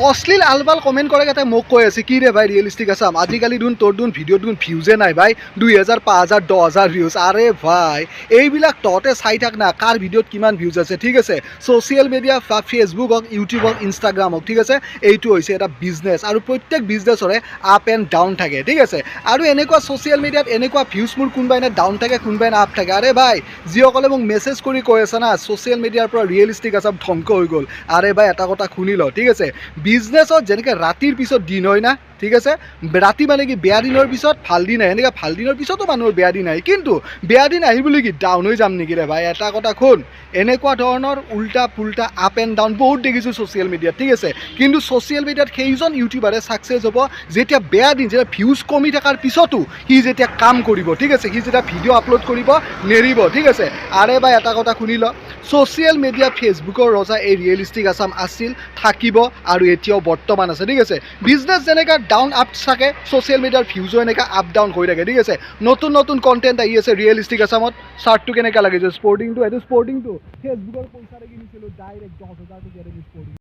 অশ্লীল আলবাল কমেন্ট কৰে এটা মোক কৈ আছে কি ৰে ভাই ৰিয়েলিষ্টিক আছাম আজিকালি তোৰ ভিডিঅ' ভিউজে নাই ভাই 2000 5000 10000 ভিউজ আৰে ভাই এইবিলাক তহঁতে চাই থাক না কাৰ ভিডিঅ'ত কিমান ভিউজ আছে ঠিক আছে ছ'চিয়েল মিডিয়া ফেচবুক হওক ইউটিউব হওক ইনষ্টাগ্ৰাম হওক ঠিক আছে এইটো হৈছে এটা বিজনেছ আৰু প্ৰত্যেক বিজনেছৰে আপ এণ্ড ডাউন থাকে ঠিক আছে আৰু এনেকুৱা ছ'চিয়েল মিডিয়াত এনেকুৱা ভিউজ মোৰ কোনোবাই না ডাউন থাকে কোনোবাই না আপ থাকে আৰে ভাই যিসকলে মোক মেছেজ কৰি কৈ আছে না ছ'চিয়েল মিডিয়াৰ পৰা ৰিয়েলিষ্টিক আছাম ধ্বংস হৈ গ'ল আৰে ভাই এটা কথা শুনি ল ঠিক আছে বিজনেছত যেনেকৈ ৰাতিৰ পিছত দিন হয় না ঠিক আছে ৰাতি মানে কি বেয়া দিনৰ পিছত ভাল দিন আহে এনেকৈ ভাল দিনৰ পিছতো মানুহৰ বেয়া দিন আহে কিন্তু বেয়া দিন আহি বুলি কি ডাউন হৈ যাম নেকি ৰে ভাই এটা কথা শুন এনেকুৱা ধৰণৰ উল্টা পুল্টা আপ এণ্ড ডাউন বহুত দেখিছোঁ ছ'চিয়েল মিডিয়াত ঠিক আছে কিন্তু ছ'চিয়েল মিডিয়াত সেইজন ইউটিউবাৰে ছাকচেছ হ'ব যেতিয়া বেয়া দিন যেতিয়া ভিউজ কমি থকাৰ পিছতো সি যেতিয়া কাম কৰিব ঠিক আছে সি যেতিয়া ভিডিঅ' আপলোড কৰিব নেৰিব ঠিক আছে আৰে ভাই এটা কথা শুনি ল ছ'চিয়েল মিডিয়া ফেচবুকৰ ৰজা এই ৰিয়েলিষ্টিক আছাম আছিল থাকিব আৰু এতিয়াও বৰ্তমান আছে ঠিক আছে বিজনেছ যেনেকৈ ডাউন আপ থাকে ছ'চিয়েল মিডিয়াৰ ভিউজো এনেকৈ আপ ডাউন হৈ থাকে ঠিক আছে নতুন নতুন কণ্টেণ্ট আহি আছে ৰিয়েলিষ্টিক আছামত চাৰ্টটো কেনেকৈ লাগিছে স্পৰ্টিংটো এইটো স্পৰ্টিংটো ফেচবুকৰ পইচাৰে কিনিছিলোঁ ডাইৰেক্ট 10,000 টকীয়া স্পৰ্টিং